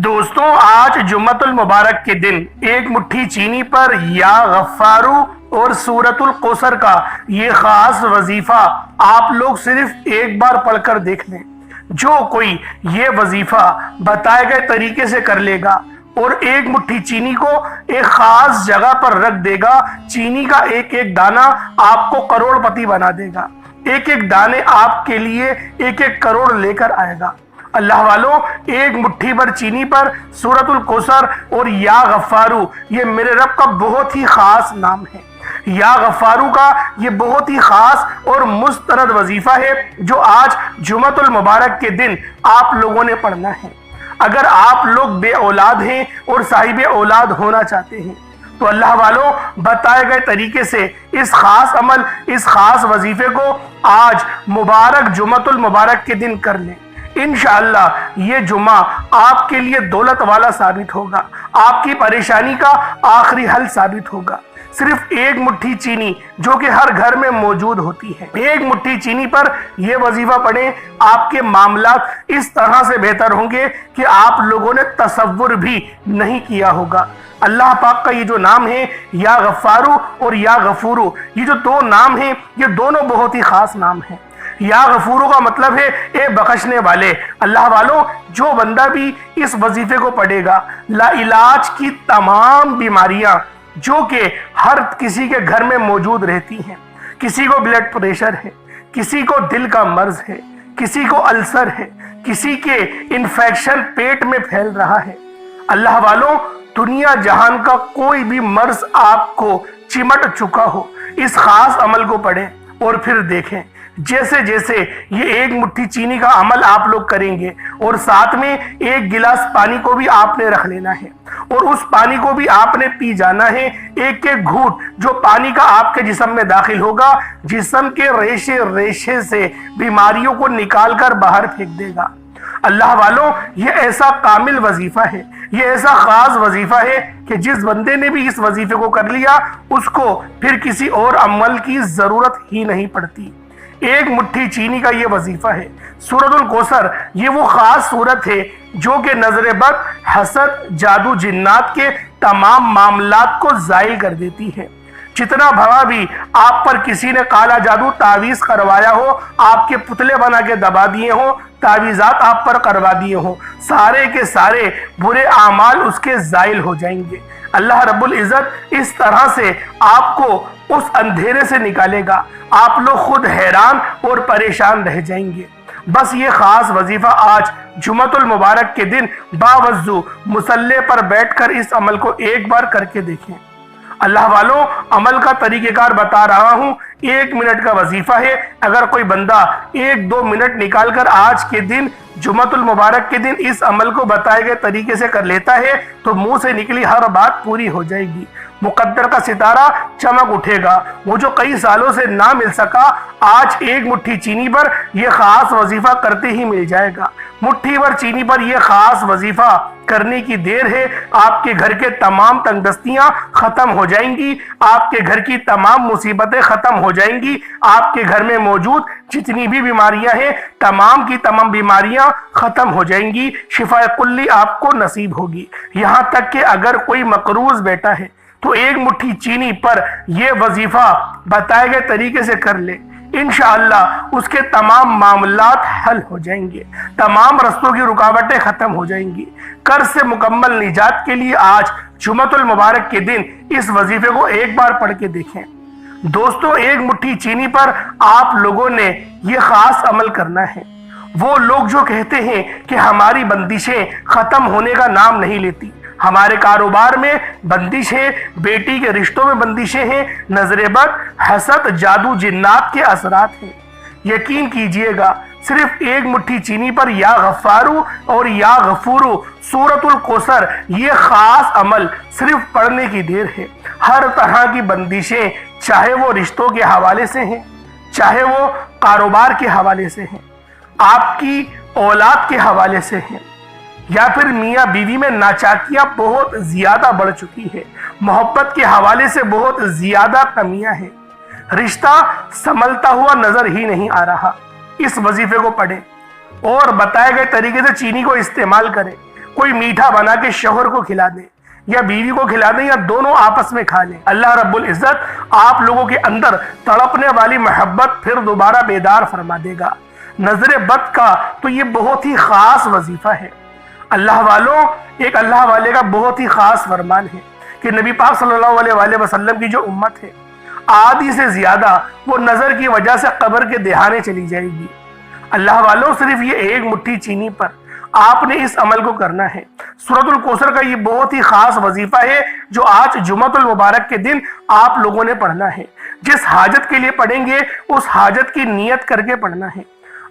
دوستوں، آج جمعۃ المبارک کے دن ایک مٹھی چینی پر یا غفارو اور سورۃ القوثر کا یہ خاص وظیفہ آپ لوگ صرف ایک بار پڑھ کر دیکھ لیں۔ جو کوئی یہ وظیفہ بتائے گئے طریقے سے کر لے گا اور ایک مٹھی چینی کو ایک خاص جگہ پر رکھ دے گا، چینی کا ایک ایک دانہ آپ کو کروڑ پتی بنا دے گا۔ ایک ایک دانے آپ کے لیے ایک ایک کروڑ لے کر آئے گا۔ اللہ والوں، ایک مٹھی بھر چینی پر سورۃ القوثر اور یا غفارو، یہ میرے رب کا بہت ہی خاص نام ہے۔ یا غفارو کا یہ بہت ہی خاص اور مستند وظیفہ ہے جو آج جمعۃ المبارک کے دن آپ لوگوں نے پڑھنا ہے۔ اگر آپ لوگ بے اولاد ہیں اور صاحب اولاد ہونا چاہتے ہیں تو اللہ والوں، بتائے گئے طریقے سے اس خاص عمل، اس خاص وظیفے کو آج مبارک جمعۃ المبارک کے دن کر لیں۔ انشاءاللہ یہ جمعہ آپ کے لیے دولت والا ثابت ہوگا، آپ کی پریشانی کا آخری حل ثابت ہوگا۔ صرف ایک مٹھی چینی جو کہ ہر گھر میں موجود ہوتی ہے، ایک مٹھی چینی پر یہ وظیفہ پڑھیں، آپ کے معاملات اس طرح سے بہتر ہوں گے کہ آپ لوگوں نے تصور بھی نہیں کیا ہوگا۔ اللہ پاک کا یہ جو نام ہے یا غفارو اور یا غفورو، یہ جو دو نام ہیں، یہ دونوں بہت ہی خاص نام ہیں۔ یا غفورو کا مطلب ہے اے بخشنے والے۔ اللہ والوں، جو بندہ بھی اس وظیفے کو پڑھے گا، لا علاج کی تمام بیماریاں جو کہ ہر کسی کے گھر میں موجود رہتی ہیں، کسی کو بلڈ پریشر ہے، کسی کو دل کا مرض ہے، کسی کو السر ہے، کسی کے انفیکشن پیٹ میں پھیل رہا ہے، اللہ والوں، دنیا جہان کا کوئی بھی مرض آپ کو چمٹ چکا ہو، اس خاص عمل کو پڑھیں اور پھر دیکھیں جیسے جیسے یہ ایک مٹھی چینی کا عمل آپ لوگ کریں گے اور ساتھ میں ایک گلاس پانی کو بھی آپ نے رکھ لینا ہے اور اس پانی کو بھی آپ نے پی جانا ہے۔ ایک ایک گھونٹ جو پانی کا آپ کے جسم میں داخل ہوگا، جسم کے ریشے ریشے سے بیماریوں کو نکال کر باہر پھینک دے گا۔ اللہ والوں، یہ ایسا کامل وظیفہ ہے، یہ ایسا خاص وظیفہ ہے کہ جس بندے نے بھی اس وظیفے کو کر لیا، اس کو پھر کسی اور عمل کی ضرورت ہی نہیں پڑتی۔ ایک مٹھی چینی کا یہ وظیفہ ہے۔ سورۃ القوثر یہ وہ خاص سورت ہے جو کہ نظر بد، حسد، جادو جنات کے تمام معاملات کو زائل کر دیتی ہے۔ جتنا بھوا بھی آپ پر کسی نے کالا جادو تعویذ کروایا ہو، آپ کے پتلے بنا کے دبا دیے ہوں، تعویذات آپ پر کروا دیے ہوں، سارے کے سارے برے اعمال اس کے زائل ہو جائیں گے۔ اللہ رب العزت اس طرح سے آپ کو اس اندھیرے سے نکالے گا، آپ لوگ خود حیران اور پریشان رہ جائیں گے۔ بس یہ خاص وظیفہ آج جمعۃ المبارک کے دن باوضو مصلی پر بیٹھ کر اس عمل کو ایک بار کر کے دیکھیں۔ اللہ والوں، عمل کا طریقہ کار بتا رہا ہوں، 1 منٹ کا وظیفہ ہے۔ اگر کوئی بندہ 1-2 منٹ نکال کر آج کے دن جمعۃ المبارک کے دن اس عمل کو بتائے گئے طریقے سے کر لیتا ہے تو منہ سے نکلی ہر بات پوری ہو جائے گی، مقدر کا ستارہ چمک اٹھے گا۔ وہ جو کئی سالوں سے نہ مل سکا، آج ایک مٹھی چینی پر یہ خاص وظیفہ کرتے ہی مل جائے گا۔ مٹھی بھر چینی پر یہ خاص وظیفہ کرنے کی دیر ہے، آپ کے گھر کے تمام تنگ دستیاں ختم ہو جائیں گی، آپ کے گھر کی تمام مصیبتیں ختم ہو جائیں گی، آپ کے گھر میں موجود جتنی بھی بیماریاں ہیں، تمام کی تمام بیماریاں ختم ہو جائیں گی، شفا کلی آپ کو نصیب ہوگی۔ یہاں تک کہ اگر کوئی مقروض بیٹا ہے تو ایک مٹھی چینی پر یہ وظیفہ بتائے گئے طریقے سے کر لے، انشاءاللہ اس کے تمام معاملات حل ہو جائیں گے، تمام رستوں کی رکاوٹیں ختم ہو جائیں گی۔ قرض سے مکمل نجات کے لیے آج جمعۃ المبارک کے دن اس وظیفے کو ایک بار پڑھ کے دیکھیں۔ دوستوں، ایک مٹھی چینی پر آپ لوگوں نے یہ خاص عمل کرنا ہے۔ وہ لوگ جو کہتے ہیں کہ ہماری بندشیں ختم ہونے کا نام نہیں لیتی، ہمارے کاروبار میں بندش ہے، بیٹی کے رشتوں میں بندشیں ہیں، نظر بد، حسد، جادو جنات کے اثرات ہیں، یقین کیجئے گا صرف ایک مٹھی چینی پر یا غفارو اور یا غفورو سورۃ القوثر یہ خاص عمل صرف پڑھنے کی دیر ہے۔ ہر طرح کی بندشیں، چاہے وہ رشتوں کے حوالے سے ہیں، چاہے وہ کاروبار کے حوالے سے ہیں، آپ کی اولاد کے حوالے سے ہیں، یا پھر میاں بیوی میں ناچاکیاں بہت زیادہ بڑھ چکی ہے، محبت کے حوالے سے بہت زیادہ کمیاں ہیں، رشتہ سنبھلتا ہوا نظر ہی نہیں آ رہا، اس وظیفے کو پڑھیں اور بتائے گئے طریقے سے چینی کو استعمال کریں۔ کوئی میٹھا بنا کے شوہر کو کھلا دیں یا بیوی کو کھلا دیں یا دونوں آپس میں کھا لیں، اللہ رب العزت آپ لوگوں کے اندر تڑپنے والی محبت پھر دوبارہ بیدار فرما دے گا۔ نظر بد کا تو یہ بہت ہی خاص وظیفہ ہے۔ اللہ والوں، ایک اللہ والے کا بہت ہی خاص فرمان ہے کہ نبی پاک صلی اللہ علیہ وآلہ وسلم کی جو امت ہے، آدھی سے زیادہ وہ نظر کی وجہ سے قبر کے دہانے چلی جائے گی۔ اللہ والوں، صرف یہ ایک مٹھی چینی پر آپ نے اس عمل کو کرنا ہے۔ سورۃ الکوثر کا یہ بہت ہی خاص وظیفہ ہے جو آج جمعۃ المبارک کے دن آپ لوگوں نے پڑھنا ہے۔ جس حاجت کے لیے پڑھیں گے اس حاجت کی نیت کر کے پڑھنا ہے۔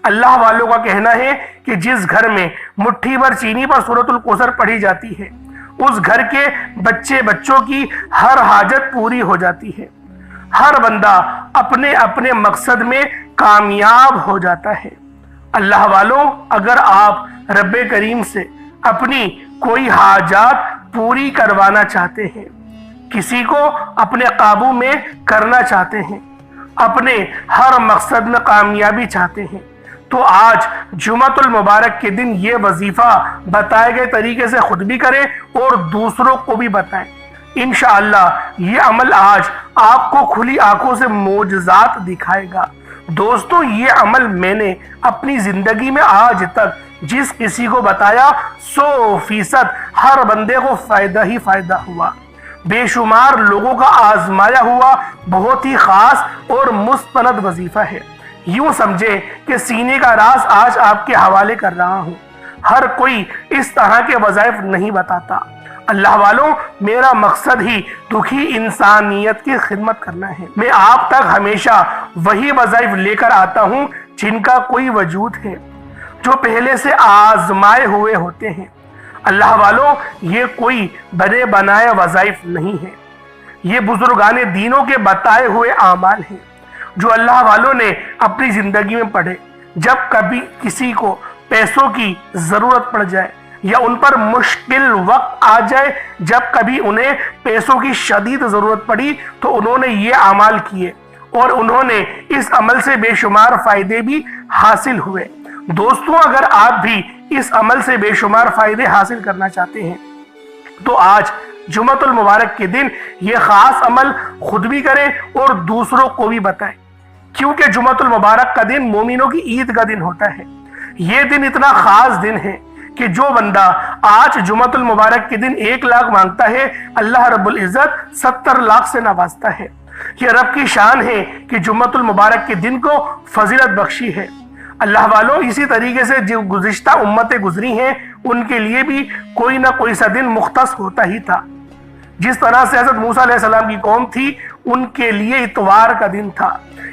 اللہ والوں کا کہنا ہے کہ جس گھر میں مٹھی بھر چینی پر سورۃ الکوثر پڑھی جاتی ہے، اس گھر کے بچوں کی ہر حاجت پوری ہو جاتی ہے۔ ہر بندہ اپنے اپنے مقصد میں کامیاب ہو جاتا ہے۔ اللہ والوں، اگر آپ رب کریم سے اپنی کوئی حاجات پوری کروانا چاہتے ہیں، کسی کو اپنے قابو میں کرنا چاہتے ہیں، اپنے ہر مقصد میں کامیابی چاہتے ہیں، تو آج جمعۃ المبارک کے دن یہ وظیفہ بتائے گئے طریقے سے خود بھی کریں اور دوسروں کو بھی بتائیں۔ انشاءاللہ یہ عمل آج آپ کو کھلی آنکھوں سے معجزات دکھائے گا۔ دوستو، یہ عمل میں نے اپنی زندگی میں آج تک جس کسی کو بتایا 100% ہر بندے کو فائدہ ہی فائدہ ہوا۔ بے شمار لوگوں کا آزمایا ہوا بہت ہی خاص اور مستند وظیفہ ہے۔ یوں سمجھے کہ سینے کا راز آج آپ کے حوالے کر رہا ہوں۔ ہر کوئی اس طرح کے وظائف نہیں بتاتا۔ اللہ والوں، میرا مقصد ہی دکھی انسانیت کی خدمت کرنا ہے۔ میں آپ تک ہمیشہ وہی وظائف لے کر آتا ہوں جن کا کوئی وجود ہے، جو پہلے سے آزمائے ہوئے ہوتے ہیں۔ اللہ والوں، یہ کوئی بنے بنائے وظائف نہیں ہے، یہ بزرگان دینوں کے بتائے ہوئے اعمال ہیں جو اللہ والوں نے اپنی زندگی میں پڑھے۔ جب کبھی کسی کو پیسوں کی ضرورت پڑ جائے یا ان پر مشکل وقت آ جائے، جب کبھی انہیں پیسوں کی شدید ضرورت پڑی تو انہوں نے یہ اعمال کیے اور انہوں نے اس عمل سے بے شمار فائدے بھی حاصل ہوئے۔ دوستوں، اگر آپ بھی اس عمل سے بے شمار فائدے حاصل کرنا چاہتے ہیں تو آج جمعۃ المبارک کے دن یہ خاص عمل خود بھی کریں اور دوسروں کو بھی بتائیں، کیونکہ جمعۃ المبارک کا دن مومنوں کی عید کا دن ہوتا ہے۔ یہ دن اتنا خاص دن ہے کہ جو بندہ آج جمعۃ المبارک کے دن 1 لاکھ مانگتا ہے، اللہ رب العزت 70 لاکھ سے نوازتا ہے۔ یہ رب کی شان ہے کہ جمعۃ المبارک کے دن کو فضیلت بخشی ہے۔ اللہ والوں، اسی طریقے سے جو گزشتہ امتیں گزری ہیں ان کے لیے بھی کوئی نہ کوئی سا دن مختص ہوتا ہی تھا۔ جس طرح سے حضرت موسیٰ علیہ السلام کی قوم تھی، ان کے لیے اتوار کا دن تھا۔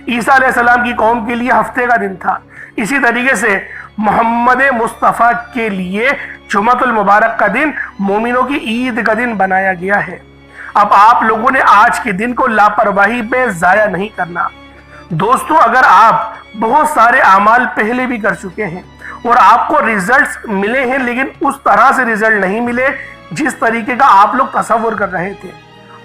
عیسیٰ علیہ السلام کی قوم کے لیے ہفتے کا دن تھا۔ اسی طریقے سے محمد مصطفیٰ کے لیے جمعۃ المبارک کا دن مومنوں کی عید کا دن بنایا گیا ہے۔ اب آپ لوگوں نے آج کے دن کو لاپرواہی پہ ضائع نہیں کرنا۔ دوستو، اگر آپ بہت سارے اعمال پہلے بھی کر چکے ہیں اور آپ کو ریزلٹس ملے ہیں لیکن اس طرح سے ریزلٹ نہیں ملے جس طریقے کا آپ لوگ تصور کر رہے تھے،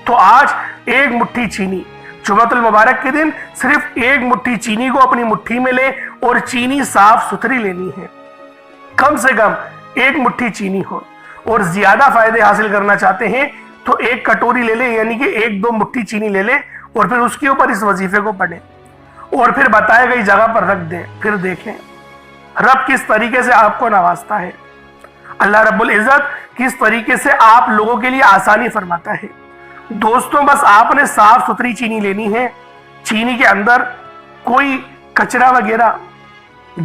تو آج ایک مٹھی چینی، جمعۃ المبارک کے دن صرف ایک مٹھی چینی کو اپنی مٹھی میں لیں اور چینی صاف ستھری لینی ہے۔ کم سے کم ایک مٹھی چینی ہو، اور زیادہ فائدے حاصل کرنا چاہتے ہیں تو ایک کٹوری لے لیں، یعنی کہ 1-2 مٹھی چینی لے لیں اور پھر اس کے اوپر اس وظیفے کو پڑھیں اور پھر بتائے گئی جگہ پر رکھ دیں۔ پھر دیکھیں رب کس طریقے سے آپ کو نوازتا ہے، اللہ رب العزت کس طریقے سے آپ لوگوں کے لیے آسانی فرماتا ہے۔ دوستوں، بس آپ نے صاف ستھری چینی لینی ہے، چینی کے اندر کوئی کچرا وغیرہ،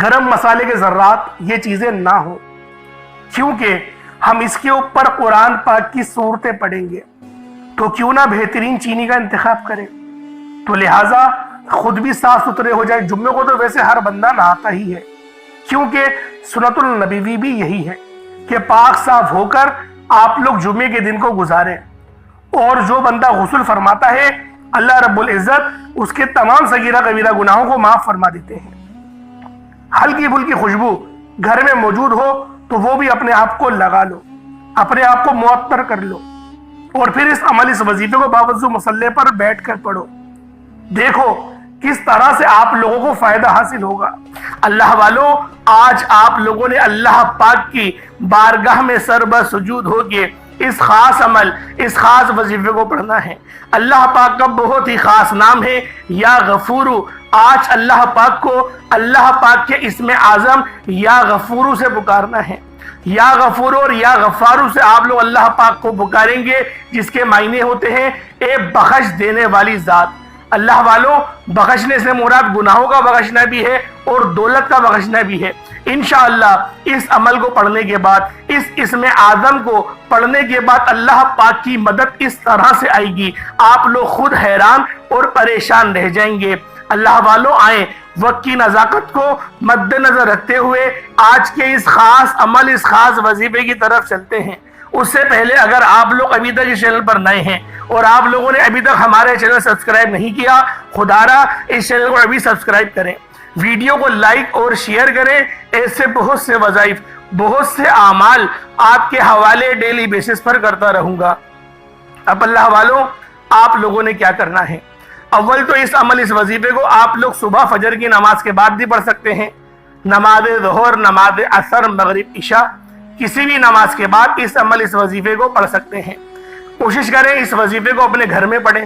گرم مسالے کے ذرات، یہ چیزیں نہ ہوں، کیونکہ ہم اس کے اوپر قرآن پاک کی صورتیں پڑھیں گے، تو کیوں نہ بہترین چینی کا انتخاب کریں۔ تو لہٰذا خود بھی صاف ستھرے ہو جائیں۔ جمعے کو تو ویسے ہر بندہ نہاتا ہی ہے، کیونکہ سنت النبوی بھی یہی ہے کہ پاک صاف ہو کر آپ لوگ جمعے کے دن کو گزاریں، اور جو بندہ غسل فرماتا ہے اللہ رب العزت اس کے تمام صغیرہ کبیرہ گناہوں کو معاف فرما دیتے ہیں۔ ہلکی پھلکی خوشبو گھر میں موجود ہو تو وہ بھی اپنے آپ کو لگا لو، اپنے آپ کو معطر کر لو، اور پھر اس وظیفے کو باوضو مصلے پر بیٹھ کر پڑھو۔ دیکھو کس طرح سے آپ لوگوں کو فائدہ حاصل ہوگا۔ اللہ والوں، آج آپ لوگوں نے اللہ پاک کی بارگاہ میں سر بہ سجود ہو کے اس خاص عمل، اس خاص وظیفے کو پڑھنا ہے۔ اللہ پاک کا بہت ہی خاص نام ہے یا غفورو۔ آج اللہ پاک کو اللہ پاک کے اسم اعظم یا غفورو سے پکارنا ہے۔ یا غفورو اور یا غفارو سے آپ لوگ اللہ پاک کو پکاریں گے، جس کے معنی ہوتے ہیں اے بخش دینے والی ذات۔ اللہ والوں، بخشنے سے مراد گناہوں کا بخشنا بھی ہے اور دولت کا بخشنا بھی ہے۔ انشاءاللہ اس عمل کو پڑھنے کے بعد، اس اسم اعظم کو پڑھنے کے بعد اللہ پاک کی مدد اس طرح سے آئے گی، آپ لوگ خود حیران اور پریشان رہ جائیں گے۔ اللہ والوں، آئیں وقت کی نزاکت کو مد نظر رکھتے ہوئے آج کے اس خاص عمل، اس خاص وظیفے کی طرف چلتے ہیں۔ اس سے پہلے اگر آپ لوگ ابھی تک اس چینل پر نئے ہیں اور آپ لوگوں نے ابھی تک ہمارے چینل سبسکرائب نہیں کیا، خدارا اس چینل کو ابھی سبسکرائب کریں، ویڈیو کو لائک اور شیئر کریں۔ ایسے بہت سے وظائف، بہت سے اعمال آپ کے حوالے ڈیلی بیسس پر کرتا رہوں گا۔ اب اللہ والوں، آپ لوگوں نے کیا کرنا ہے؟ اول تو اس عمل، اس وظیفے کو آپ لوگ صبح فجر کی نماز کے بعد بھی پڑھ سکتے ہیں، نماز ظہر، نماز عصر، مغرب، عشاء، کسی بھی نماز کے بعد اس عمل، اس وظیفے کو پڑھ سکتے ہیں۔ کوشش کریں اس وظیفے کو اپنے گھر میں پڑھیں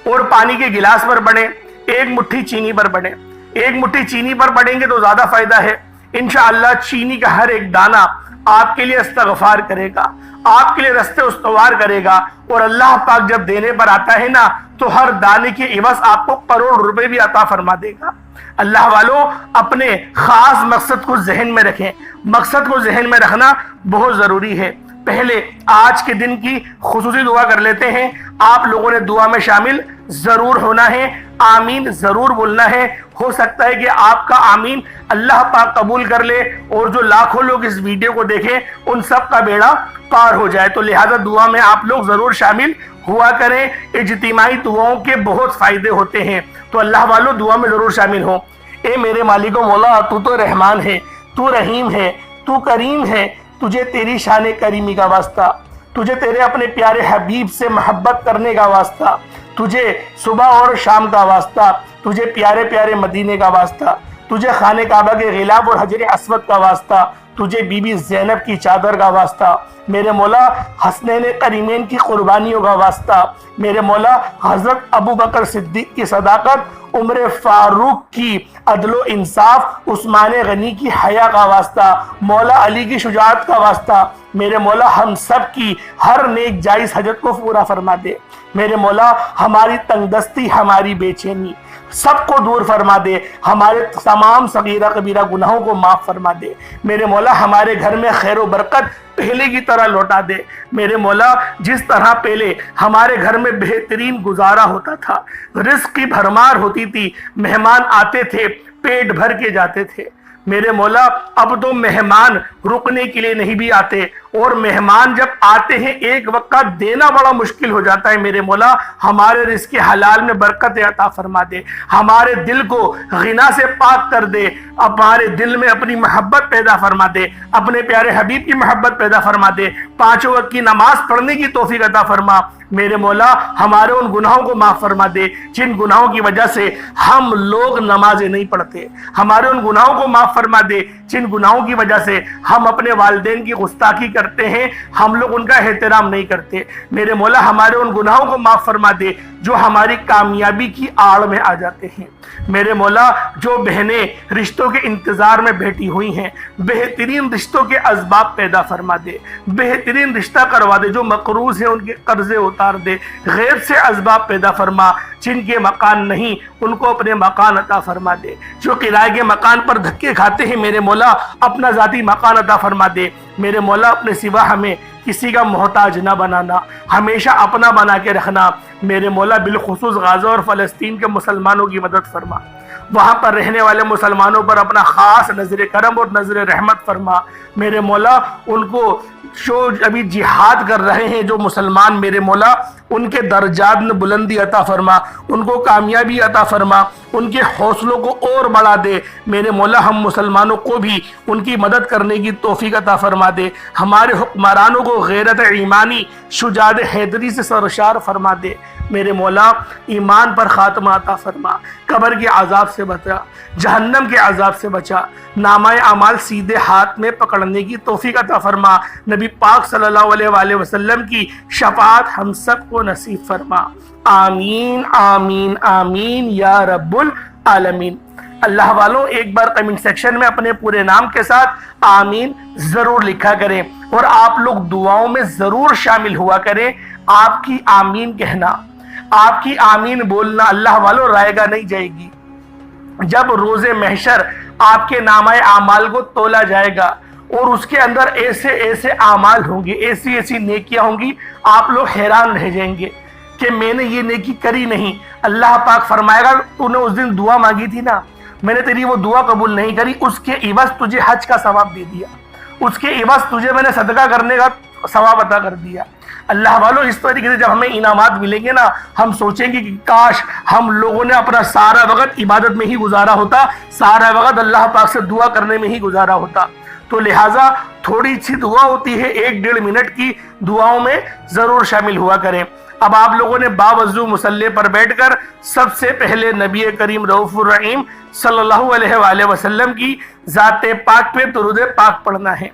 اور پانی کے گلاس پر پڑھیں، ایک مٹھی چینی پر پڑھیں۔ ایک مٹھی چینی پر پڑھیں گے تو زیادہ فائدہ ہے۔ انشاءاللہ چینی کا ہر ایک دانہ آپ کے لیے استغفار کرے گا، آپ کے لیے رستے استوار کرے گا، اور اللہ پاک جب دینے پر آتا ہے نا تو ہر دانے کے عوض آپ کو کروڑ روپے بھی عطا فرما دے گا۔ اللہ والوں، اپنے خاص مقصد کو ذہن میں رکھیں۔ مقصد کو ذہن میں رکھنا بہت ضروری ہے۔ پہلے آج کے دن کی خصوصی دعا کر لیتے ہیں۔ آپ لوگوں نے دعا میں شامل ضرور ہونا ہے، آمین ضرور بولنا ہے۔ ہو سکتا ہے کہ آپ کا آمین اللہ پاک قبول کر لے اور جو لاکھوں لوگ اس ویڈیو کو دیکھیں ان سب کا بیڑا پار ہو جائے، تو لہذا دعا میں آپ لوگ ضرور شامل ہوا کریں۔ اجتماعی دعاؤں کے بہت فائدے ہوتے ہیں، تو اللہ والوں دعا میں ضرور شامل ہوں۔ اے میرے مالک و مولا، تو تو رحمان ہے، تو رحیم ہے، تو کریم ہے، تجھے تیری شان کریمی کا واسطہ، تجھے تیرے اپنے پیارے حبیب سے محبت کرنے کا واسطہ، تجھے صبح اور شام کا واسطہ، تجھے پیارے پیارے مدینے کا واسطہ، تجھے خانہ کعبہ کے غلاف اور حجر اسود کا واسطہ، تجھے بی بی زینب کی چادر کا واسطہ، میرے مولا حسنین کریمین کی قربانیوں کا واسطہ، میرے مولا حضرت ابو بکر صدیق کی صداقت، عمر فاروق کی عدل و انصاف، عثمان غنی کی حیا کا واسطہ، مولا علی کی شجاعت کا واسطہ، میرے مولا ہم سب کی ہر نیک جائز حاجت کو پورا فرما دے۔ میرے مولا ہماری تنگ دستی، ہماری بے چینی سب کو دور فرما دے، ہمارے تمام صغیرہ کبیرہ گناہوں کو معاف فرما دے۔ میرے مولا ہمارے گھر میں خیر و برکت پہلے کی طرح لوٹا دے۔ میرے مولا جس طرح پہلے ہمارے گھر میں بہترین گزارا ہوتا تھا، رزق کی بھرمار ہوتی تھی، مہمان آتے تھے پیٹ بھر کے جاتے تھے، میرے مولا اب تو مہمان رکنے کے لیے نہیں بھی آتے، اور مہمان جب آتے ہیں ایک وقت کا دینا بڑا مشکل ہو جاتا ہے۔ میرے مولا ہمارے رزق حلال میں برکت عطا فرما دے، ہمارے دل کو غنا سے پاک کر دے، ہمارے دل میں اپنی محبت پیدا فرما دے، اپنے پیارے حبیب کی محبت پیدا فرما دے، 5 وقت کی نماز پڑھنے کی توفیق عطا فرما۔ میرے مولا ہمارے ان گناہوں کو معاف فرما دے جن گناہوں کی وجہ سے ہم لوگ نمازیں نہیں پڑھتے، ہمارے ان گناہوں کو معاف فرما دے جن گناہوں کی وجہ سے ہم اپنے والدین کی گستاخی کرتے ہیں، ہم لوگ ان کا احترام نہیں کرتے۔ میرے مولا ہمارے ان گناہوں کو معاف فرما دے جو ہماری کامیابی کی آڑ میں آ جاتے ہیں۔ میرے مولا جو بہنیں رشتوں کے انتظار میں بیٹھی ہوئی ہیں، بہترین رشتوں کے اسباب پیدا فرما دے، بہترین رشتہ کروا دے، جو مقروض ہیں ان کے قرضے اتار دے، غیب سے اسباب پیدا فرما، جن کے مکان نہیں ان کو اپنے مکان عطا فرما دے، جو کرائے کے مکان پر دھکے کھاتے ہیں میرے مولا اپنا ذاتی مکان عطا فرما دے۔ میرے مولا اپنے سوا ہمیں کسی کا محتاج نہ بنانا، ہمیشہ اپنا بنا کے رکھنا۔ میرے مولا بالخصوص غزہ اور فلسطین کے مسلمانوں کی مدد فرما، وہاں پر رہنے والے مسلمانوں پر اپنا خاص نظر کرم اور نظر رحمت فرما۔ میرے مولا ان کو جو ابھی جہاد کر رہے ہیں جو مسلمان، میرے مولا ان کے درجات میں بلندی عطا فرما، ان کو کامیابی عطا فرما، ان کے حوصلوں کو اور بڑھا دے۔ میرے مولا ہم مسلمانوں کو بھی ان کی مدد کرنے کی توفیق عطا فرما دے، ہمارے حکمرانوں کو غیرت ایمانی، شجاعت حیدری سے سرشار فرما دے۔ میرے مولا ایمان پر خاتمہ عطا فرما، قبر کے عذاب سے بچا، جہنم کے عذاب سے بچا، نامہ اعمال سیدھے ہاتھ میں پکڑنے کی توفیق عطا فرما، نبی پاک صلی اللہ علیہ وآلہ وسلم کی شفاعت ہم سب کو نصیب فرما، آمین آمین آمین یا رب العالمین۔ اللہ والوں ایک بار کمنٹ سیکشن میں اپنے پورے نام کے ساتھ آمین ضرور لکھا کریں، اور آپ لوگ دعاؤں میں ضرور شامل ہوا کریں۔ آپ کی آمین کہنا، آپ کی آمین بولنا اللہ والوں رائے گا نہیں جائے گی۔ جب روز محشر آپ کے نامہ اعمال کو تولا جائے گا اور اس کے اندر ایسے ایسے اعمال ہوں گے، ایسی ایسی نیکیاں ہوں گی، آپ لوگ حیران رہ جائیں گے کہ میں نے یہ نیکی کری نہیں۔ اللہ پاک فرمائے گا تو نے اس دن دعا مانگی تھی نا، میں نے تیری وہ دعا قبول نہیں کری، اس کے عوض تجھے حج کا ثواب دے دیا، اس کے عوض تجھے میں نے صدقہ کرنے کا ثواب عطا کر دیا۔ اللہ والوں اس طریقے سے جب ہمیں انعامات ملیں گے نا، ہم سوچیں گے کہ کاش ہم لوگوں نے اپنا سارا وقت عبادت میں ہی گزارا ہوتا، سارا وقت اللہ پاک سے دعا کرنے میں ہی گزارا ہوتا۔ تو لہٰذا تھوڑی سی دعا ہوتی ہے، 1-1.5 منٹ کی دعاؤں میں ضرور شامل ہوا کریں۔ اب آپ لوگوں نے باوضو مصلی پر بیٹھ کر سب سے پہلے نبی کریم رؤوف الرحیم صلی اللہ علیہ وآلہ وسلم کی ذات پاک پہ درود پاک پڑھنا ہے۔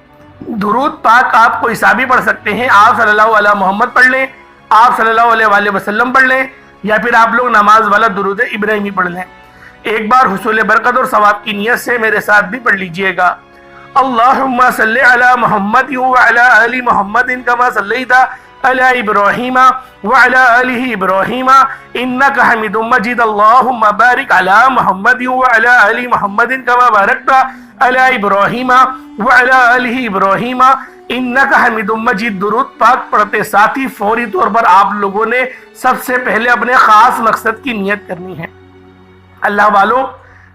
درود پاک آپ کو حسابی پڑھ سکتے ہیں، آپ صلی اللہ علیہ محمد پڑھ لیں، آپ صلی اللہ علیہ وآلہ وسلم پڑھ لیں، یا پھر آپ لوگ نماز والا درود ابراہیمی پڑھ لیں۔ ایک بار حصول برکت اور ثواب کی نیت سے میرے ساتھ بھی پڑھ لیجئے گا۔ اللہم صلی علی محمد وعلی آل محمد کما صلیت علی ابراہیم وعلی آل ابراہیم انک حمید مجید، اللہم بارک علی محمد وعلی آل محمد کما بارکت علی ابراہیم وعلی آل ابراہیم انک حمید مجید۔ درود پاک پڑھتے ساتھی فوری طور پر آپ لوگوں نے سب سے پہلے اپنے خاص مقصد کی نیت کرنی ہے۔ اللہ والوں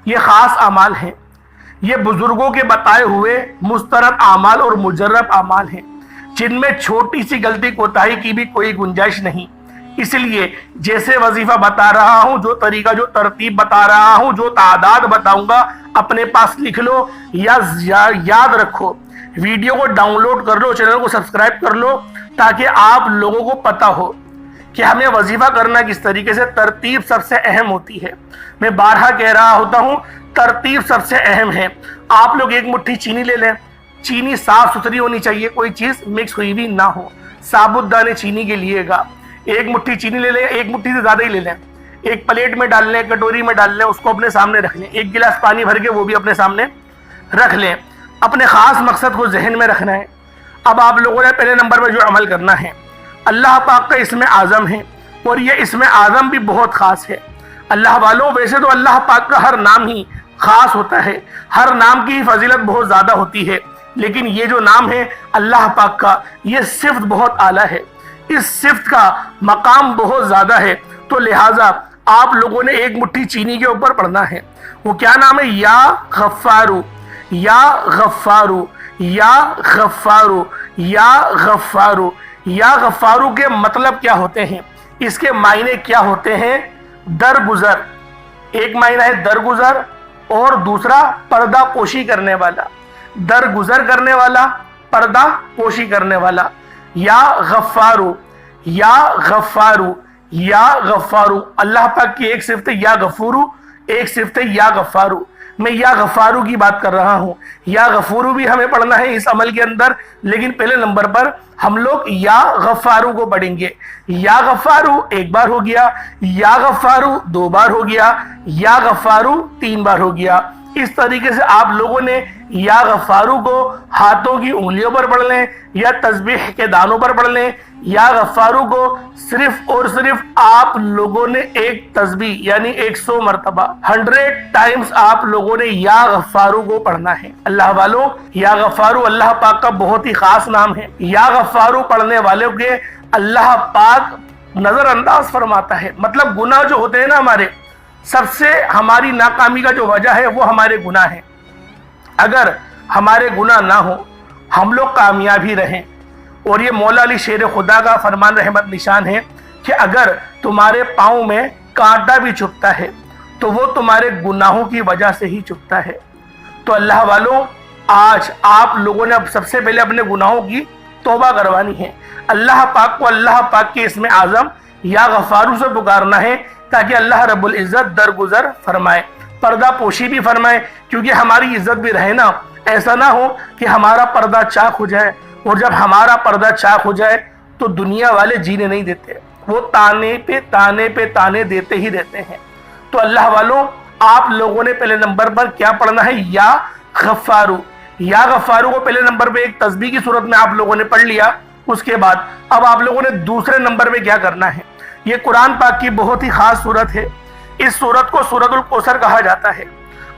یہ خاص اعمال ہیں، یہ بزرگوں کے بتائے ہوئے مسترد اعمال اور مجرب اعمال ہیں، جن میں چھوٹی سی غلطی کوتاہی کی بھی کوئی گنجائش نہیں۔ اس لیے جیسے وظیفہ بتا رہا ہوں، جو طریقہ جو ترتیب بتا رہا ہوں، جو تعداد بتاؤں گا اپنے پاس لکھ لو یا یاد رکھو، ویڈیو کو ڈاؤن لوڈ کر لو، چینل کو سبسکرائب کر لو، تاکہ آپ لوگوں کو پتہ ہو کہ ہمیں وظیفہ کرنا کس طریقے سے۔ ترتیب سب سے اہم ہوتی ہے، میں بارہا کہہ رہا ہوتا ہوں، ترتیب سب سے اہم ہے۔ آپ لوگ ایک مٹھی چینی لے لیں، چینی صاف ستھری ہونی چاہیے، کوئی چیز مکس ہوئی بھی نہ ہو، ثابت دانے چینی کے لیے گا۔ ایک مٹھی چینی لے لیں، ایک مٹھی سے زیادہ ہی لے لیں، ایک پلیٹ میں ڈال لیں، کٹوری میں ڈال لیں، اس کو اپنے سامنے رکھ لیں، ایک گلاس پانی بھر کے وہ بھی اپنے سامنے رکھ لیں۔ اپنے خاص مقصد کو ذہن میں رکھنا ہے۔ اب آپ لوگوں نے پہلے نمبر پر جو عمل کرنا ہے، اللہ پاک کا اسم اعظم ہے، اور یہ اسم اعظم بھی بہت خاص ہے۔ اللہ والوں ویسے تو اللہ پاک کا ہر نام ہی خاص ہوتا ہے، ہر نام کی فضیلت بہت زیادہ ہوتی ہے، لیکن یہ جو نام ہے اللہ پاک کا، یہ صفت بہت اعلیٰ ہے، اس صفت کا مقام بہت زیادہ ہے۔ تو لہٰذا آپ لوگوں نے ایک مٹھی چینی کے اوپر پڑھنا ہے۔ وہ کیا نام ہے؟ یا غفارو، یا غفارو، یا غفارو، یا غفارو۔ یا غفارو کے مطلب کیا ہوتے ہیں، اس کے معنی کیا ہوتے ہیں؟ درگزر، ایک معنی ہے درگزر، اور دوسرا پردہ پوشی کرنے والا، درگزر کرنے والا، پردہ پوشی کرنے والا۔ یا غفارو، یا غفارو، یا غفارو۔ اللہ پاک کی ایک صفت ہے یا غفورو، ایک صفت ہے یا غفارو۔ میں یا غفارو کی بات کر رہا ہوں، یا غفورو بھی ہمیں پڑھنا ہے اس عمل کے اندر، لیکن پہلے نمبر پر ہم لوگ یا غفارو کو پڑھیں گے۔ یا غفارو ایک بار ہو گیا، یا غفارو 2 بار ہو گیا، یا غفارو 3 بار ہو گیا۔ اس طریقے سے آپ لوگوں نے یا غفارو کو ہاتھوں کی انگلیوں پر پڑھ لیں، یا تسبیح کے دانوں پر پڑھ لیں۔ یا غفارو کو صرف اور صرف آپ لوگوں نے ایک تسبیح یعنی 100 مرتبہ 100 ٹائمز آپ لوگوں نے یا غفارو کو پڑھنا ہے۔ اللہ والوں یا غفارو اللہ پاک کا بہت ہی خاص نام ہے۔ یا غفارو پڑھنے والوں کے اللہ پاک نظر انداز فرماتا ہے، مطلب گناہ جو ہوتے ہیں نا ہمارے، سب سے ہماری ناکامی کا جو وجہ ہے وہ ہمارے گناہ ہیں۔ اگر ہمارے گناہ نہ ہو، ہم لوگ کامیاب ہی رہیں۔ اور یہ مولا علی شیر خدا کا فرمان رحمت نشان ہے کہ اگر تمہارے پاؤں میں کانٹا بھی چبھتا ہے تو وہ تمہارے گناہوں کی وجہ سے ہی چبھتا ہے۔ تو اللہ والوں آج آپ لوگوں نے اب سب سے پہلے اپنے گناہوں کی توبہ کروانی ہے۔ اللہ پاک کو اللہ پاک کے اسم اعظم یا غفارو سے پکارنا ہے تاکہ اللہ رب العزت درگزر فرمائے، پردہ پوشی بھی فرمائے، کیونکہ ہماری عزت بھی رہے نا۔ ایسا نہ ہو کہ ہمارا پردہ چاک ہو جائے، اور جب ہمارا پردہ چاک ہو جائے تو دنیا والے جینے نہیں دیتے، وہ تانے پہ تانے پہ تانے دیتے ہی رہتے ہیں۔ تو اللہ والوں، آپ لوگوں نے پہلے نمبر پر کیا پڑھنا ہے؟ یا غفارو۔ یا غفارو کو پہلے نمبر پہ ایک تسبیح کی صورت میں آپ لوگوں نے پڑھ لیا۔ اس کے بعد اب آپ لوگوں نے دوسرے نمبر پہ کیا کرنا ہے؟ یہ قرآن پاک کی بہت ہی خاص صورت ہے، اس صورت کو سورۃ الکوثر کہا جاتا ہے۔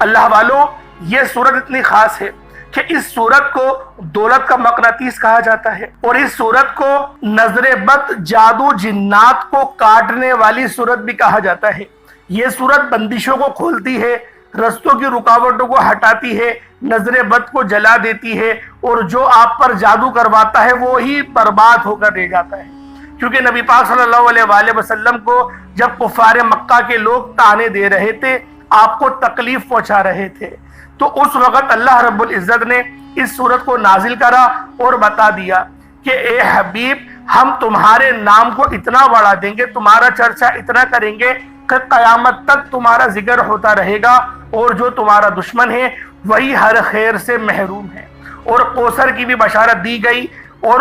اللہ والوں، یہ صورت اتنی خاص ہے کہ اس صورت کو دولت کا مقناطیس کہا جاتا ہے، اور اس صورت کو نظر بد، جادو، جنات کو کاٹنے والی صورت بھی کہا جاتا ہے۔ یہ صورت بندشوں کو کھولتی ہے، رستوں کی رکاوٹوں کو ہٹاتی ہے، نظر بد کو جلا دیتی ہے، اور جو آپ پر جادو کرواتا ہے وہی برباد ہو کر رہ جاتا ہے۔ کیونکہ نبی پاک صلی اللہ علیہ وآلہ وسلم کو جب کفار مکہ کے لوگ تانے دے رہے تھے، آپ کو تکلیف پہنچا رہے تھے، تو اس وقت اللہ رب العزت نے اس صورت کو نازل کرا اور بتا دیا کہ اے حبیب، ہم تمہارے نام کو اتنا بڑھا دیں گے، تمہارا چرچا اتنا کریں گے کہ قیامت تک تمہارا ذکر ہوتا رہے گا، اور جو تمہارا دشمن ہے وہی ہر خیر سے محروم ہے۔ اور کوثر کی بھی بشارت دی گئی، اور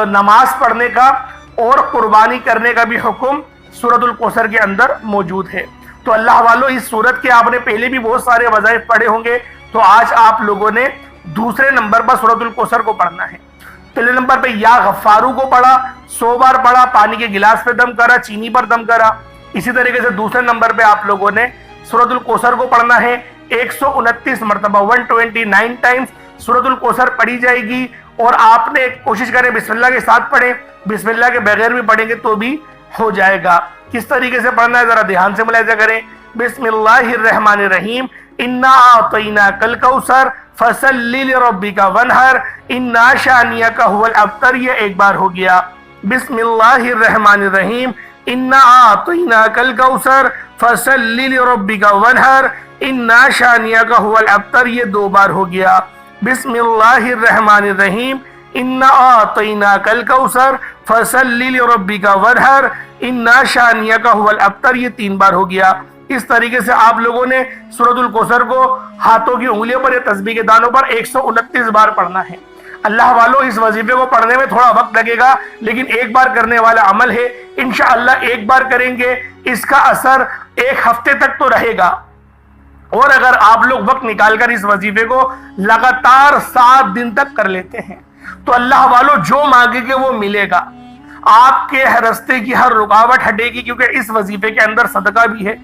نماز پڑھنے کا اور قربانی کرنے کا بھی حکم سورۃ الکوثر کے اندر موجود ہے۔ تو اللہ والوں، اس سورت کے آپ نے پہلے بھی بہت سارے وظائف پڑھے ہوں گے، تو آج آپ لوگوں نے دوسرے نمبر پر سورۃ الکوثر کو پڑھنا ہے۔ پہلے نمبر پہ یا غفارو کو پڑھا، 100 بار پڑھا، پانی کے گلاس پہ دم کرا، چینی پر دم کرا۔ اسی طریقے سے دوسرے نمبر پہ آپ لوگوں نے سورۃ الکوثر کو پڑھنا ہے، 129 مرتبہ 129 ٹائمز سورۃ الکوثر پڑھی جائے گی، اور آپ نے کوشش کریں بسم اللہ کے ساتھ پڑھیں، بسم اللہ کے بغیر بھی پڑھیں گے تو بھی ہو جائے گا۔ کس طریقے سے پڑھنا ہے ذرا دھیان سے ملاحظہ کریں۔ بسم اللہ الرحمن الرحیم، انا اعطیناک الکوثر فصل لربک وانحر انا شانئک هو الابتر، یہ ایک بار ہو گیا۔ بسم اللہ الرحمن الرحیم، انا اعطیناک الکوثر فصل لربک وانحر انا شانئک هو الابتر، یہ 2 بار ہو گیا۔ بسم اللہ الرحمن الرحیم، انا اعطیناک الکوثر فصل لربک وانحر انا شانئک هو الابتر، یہ 3 بار ہو گیا۔ اس طریقے سے آپ لوگوں نے سورۃ الکوثر کو ہاتھوں کی انگلیوں پر یا تسبیح کے دانوں پر 129 بار پڑھنا ہے۔ اللہ والوں، اس وظیفے کو پڑھنے میں تھوڑا وقت لگے گا، لیکن ایک بار کرنے والا عمل ہے، انشاءاللہ ایک بار کریں گے اس کا اثر 1 ہفتے تک تو رہے گا۔ اور اگر آپ لوگ وقت نکال کر اس وظیفے کو لگاتار 7 دن تک کر لیتے ہیں تو اللہ والوں، جو مانگے گے وہ ملے گا، آپ کے راستے کی ہر رکاوٹ ہٹے گی، کیونکہ اس وظیفے کے اندر صدقہ بھی ہے،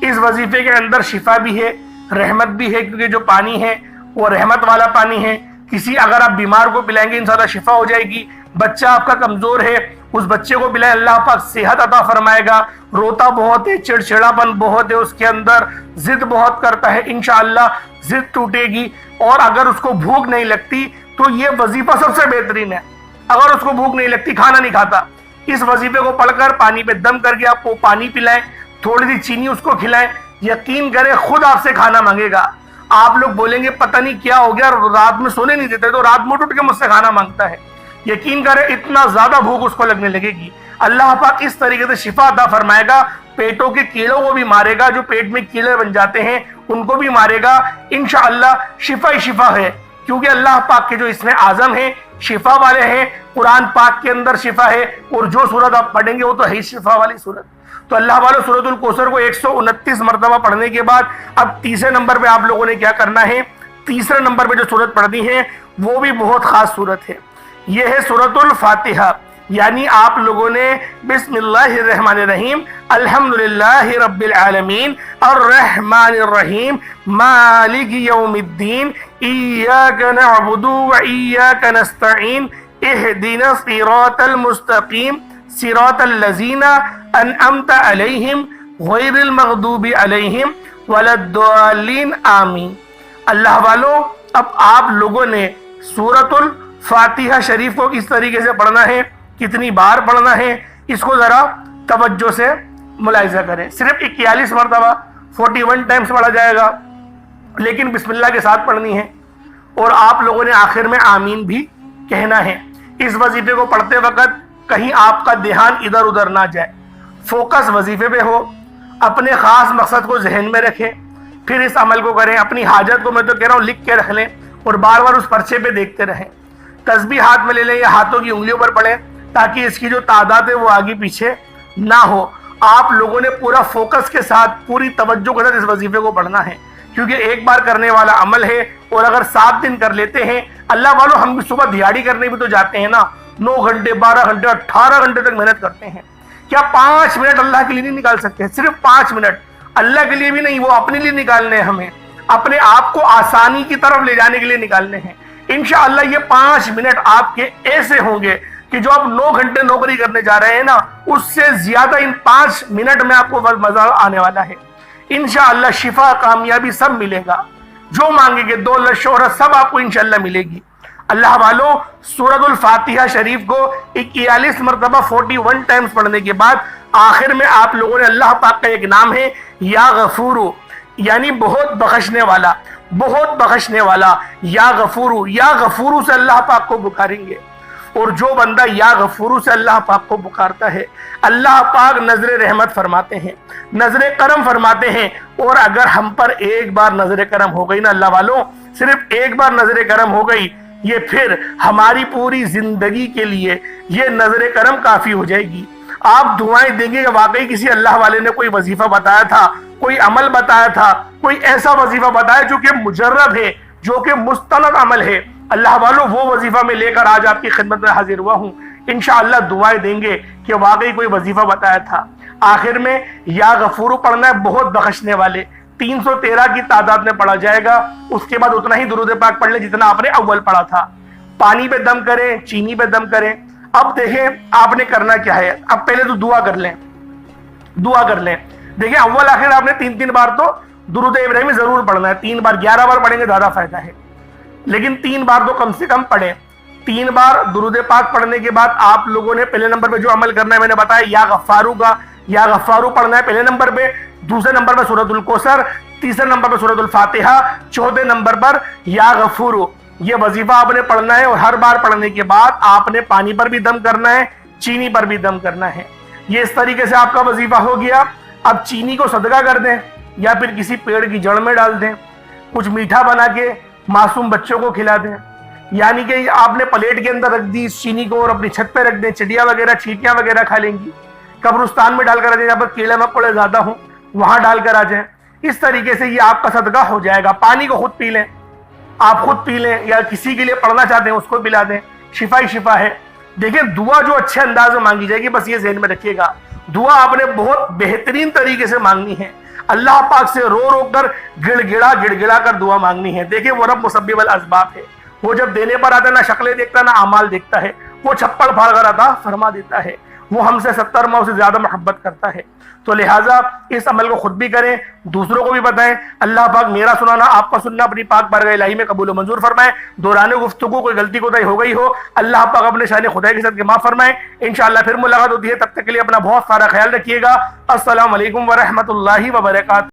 اس وظیفے کے اندر شفا بھی ہے، رحمت بھی ہے، کیونکہ جو پانی ہے وہ رحمت والا پانی ہے۔ اگر آپ بیمار کو پلائیں گے انشاءاللہ شفا ہو جائے گی، بچہ آپ کا کمزور ہے اس بچے کو پلائیں، اللہ پاک صحت عطا فرمائے گا، روتا بہت ہے، چڑچڑاپن بہت ہے اس کے اندر، ضد بہت کرتا ہے، انشاءاللہ ضد ٹوٹے گی۔ اور اگر اس کو بھوک نہیں لگتی تو یہ وظیفہ سب سے بہترین ہے۔ اگر اس کو بھوک نہیں لگتی، کھانا نہیں کھاتا، اس وظیفے کو پڑھ کر پانی پہ دم کر کے آپ کو پانی پلائیں، تھوڑی سی چینی اس کو کھلائیں، یقین کریں خود آپ سے کھانا مانگے گا۔ آپ لوگ بولیں گے پتہ نہیں کیا ہو گیا، رات میں سونے نہیں دیتے تو رات میں اٹھ کے مجھ سے کھانا مانگتا ہے، یقین کریں اتنا زیادہ بھوک اس کو لگنے لگے گی۔ اللہ پاک اس طریقے سے شفا عطا فرمائے گا، پیٹوں کے کیڑوں کو بھی مارے گا، جو پیٹ میں کیڑے بن جاتے ہیں ان کو بھی مارے گا، انشاءاللہ شفا ہی شفا ہے، کیونکہ اللہ پاک کے جو اسم اعظم ہیں شفا والے ہیں، قرآن پاک کے اندر شفا ہے، اور جو سورت آپ پڑھیں گے وہ تو ہے ہی شفا والی سورت۔ تو اللہ والوں، سورۃ الکوثر کو 129 مرتبہ پڑھنے کے بعد اب تیسرے نمبر پہ آپ لوگوں نے کیا کرنا ہے؟ تیسرے نمبر پہ جو سورت پڑھنی ہے وہ بھی بہت خاص سورت ہے، یہ ہے سورۃ الفاتحہ۔ یعنی آپ لوگوں نے بسم اللہ الرحمن الرحیم، الحمدللہ رب العالمین، الرحمن الرحیم، مالک یوم الدین، ایاک نعبد و ایاک نستعین، اہدنا الصراط المستقیم، صراط الذین انعمت علیہم غیر المغضوب علیہم ولا الضالین، آمین۔ اللہ والوں، اب آپ لوگوں نے سورۃ الفاتحہ شریف کو کس طریقے سے پڑھنا ہے، کتنی بار پڑھنا ہے، اس کو ذرا توجہ سے ملاحظہ کریں۔ صرف 41 مرتبہ 41 ٹائمز پڑھا جائے گا، لیکن بسم اللہ کے ساتھ پڑھنی ہے، اور آپ لوگوں نے آخر میں آمین بھی کہنا ہے۔ اس وظیفے کو پڑھتے وقت کہیں آپ کا دھیان ادھر ادھر نہ جائے، فوکس وظیفے پہ ہو، اپنے خاص مقصد کو ذہن میں رکھیں، پھر اس عمل کو کریں۔ اپنی حاجت کو میں تو کہہ رہا ہوں لکھ کے رکھ لیں اور بار بار اس پرچے پہ دیکھتے رہیں۔ تسبیح ہاتھ میں لے لیں یا ہاتھوں کی انگلیوں پر پڑھیں تاکہ اس کی جو تعداد ہے وہ آگے پیچھے نہ ہو۔ آپ لوگوں نے پورا فوکس کے ساتھ، پوری توجہ کے ساتھ اس وظیفے کو پڑھنا ہے، کیونکہ ایک بار کرنے والا عمل ہے، اور اگر 7 دن کر لیتے ہیں، اللہ والوں ہم بھی صبح دیہاڑی کرنے بھی تو جاتے ہیں نا، 9 گھنٹے 12 گھنٹے 18 گھنٹے تک محنت کرتے ہیں، کیا 5 منٹ اللہ کے لیے نہیں نکال سکتے؟ صرف 5 منٹ اللہ کے لیے بھی نہیں، وہ اپنے لیے نکالنے ہیں، ہمیں اپنے آپ کو آسانی کی طرف لے جانے کے لیے نکالنے ہیں۔ انشاءاللہ یہ 5 منٹ آپ کے ایسے ہوں گے کہ جو آپ 9 گھنٹے نوکری کرنے جا رہے ہیں نا، اس سے زیادہ ان 5 منٹ میں آپ کو مزہ آنے والا ہے۔ انشاءاللہ شفا، کامیابی سب ملے گا، جو مانگیں گے، دولت، شہرت، سب آپ کو انشاءاللہ ملے گی۔ اللہ والوں، سورۃ الفاتحہ شریف کو 41 مرتبہ 41 ٹائمز پڑھنے کے بعد آخر میں آپ لوگوں نے، اللہ پاک کا ایک نام ہے یا غفورو، یعنی بہت بخشنے والا، بہت بخشنے والا، یا غفورو، یا غفورو سے اللہ پاک کو پکاریں گے، اور جو بندہ یا غفورو سے اللہ پاک کو پکارتا ہے، اللہ پاک نظر رحمت فرماتے ہیں، نظر کرم فرماتے ہیں۔ اور اگر ہم پر ایک بار نظر کرم ہو گئی نا اللہ والوں، صرف ایک بار نظر کرم ہو گئی، یہ پھر ہماری پوری زندگی کے لیے یہ نظر کرم کافی ہو جائے گی۔ آپ دعائیں دیں گے کہ واقعی کسی اللہ والے نے کوئی وظیفہ بتایا تھا، کوئی عمل بتایا تھا، کوئی ایسا وظیفہ بتایا جو کہ مجرب ہے، جو کہ مستند عمل ہے، اللہ والوں وہ وظیفہ میں لے کر آج آپ کی خدمت میں حاضر ہوا ہوں۔ انشاءاللہ دعائیں دیں گے کہ واقعی کوئی وظیفہ بتایا تھا۔ آخر میں یا غفورو پڑھنا ہے، بہت بخشنے والے، 313 کی تعداد میں پڑھا جائے گا۔ اس کے بعد اتنا ہی درود پاک پڑھ لیں جتنا آپ نے اول پڑھا تھا۔ پانی پہ دم کریں، چینی پہ دم کریں۔ اب دیکھیں آپ نے کرنا کیا ہے۔ اب پہلے تو دعا کر لیں، دعا کر لیں۔ دیکھیں اول آخر آپ نے 3 بار تو درود ابراہیمی ضرور پڑھنا ہے۔ 3 بار، 11 بار پڑھیں گے زیادہ فائدہ ہے، لیکن 3 بار تو کم سے کم پڑھیں۔ 3 بار درود پاک پڑھنے کے بعد آپ لوگوں نے پہلے نمبر پہ جو عمل کرنا ہے میں نے بتایا، یا غفارو کا، یا غفارو پڑھنا ہے پہلے نمبر پہ، دوسرے نمبر پہ سورۃ الکوثر، تیسرے نمبر پہ سورۃ الفاتحہ، چوتھے نمبر پر یا غفورو۔ یہ وظیفہ آپ نے پڑھنا ہے، اور ہر بار پڑھنے کے بعد آپ نے پانی پر بھی دم کرنا ہے، چینی پر بھی دم کرنا ہے۔ یہ اس طریقے سے آپ کا وظیفہ ہو گیا۔ اب چینی کو صدقہ کر دیں یا پھر کسی پیڑ کی جڑ میں ڈال دیں، کچھ میٹھا بنا کے معصوم بچوں کو کھلا دیں، یعنی کہ آپ نے پلیٹ کے اندر رکھ دی اس چینی کو اور اپنی چھت پہ رکھ دیں، چڑیا وغیرہ، چیٹیاں وغیرہ کھا لیں گی۔ قبرستان میں ڈال کر آ جائیں، جہاں پر کیڑے مکوڑے زیادہ ہوں وہاں ڈال کر آ جائیں۔ اس طریقے سے یہ آپ کا صدقہ ہو جائے گا۔ پانی کو خود پی لیں، آپ خود پی لیں، یا کسی کے لیے پڑھنا چاہتے ہیں اس کو پلا دیں، شفا ہی شفا ہے۔ دیکھیں دعا جو اچھے انداز میں مانگی جائے گی، بس یہ ذہن میں رکھیے گا، دعا آپ نے بہت بہترین طریقے سے مانگنی ہے، اللہ پاک سے رو رو کر، گڑ گڑا کر دعا مانگنی ہے۔ دیکھیں وہ رب مسبب الاسباب ہے، وہ جب دینے پر آتا ہے نہ شکلیں دیکھتا نہ اعمال دیکھتا ہے، وہ چھپڑ پھاڑ کر عطا فرما دیتا ہے، وہ ہم سے 70 ماؤں سے زیادہ محبت کرتا ہے۔ تو لہٰذا اس عمل کو خود بھی کریں، دوسروں کو بھی بتائیں۔ اللہ پاک میرا سنانا، آپ کا سننا اپنی پاک بارگاہ الہی میں قبول و منظور فرمائے۔ دوران گفتگو کوئی غلطی کوتاہی ہو گئی ہو، اللہ پاک اپنے شان خدا کے ساتھ کے معاف فرمائے۔ انشاءاللہ پھر ملاقات ہوتی ہے، تب تک کے لیے اپنا بہت سارا خیال رکھیے گا۔ السلام علیکم ورحمۃ اللہ وبرکاتہ۔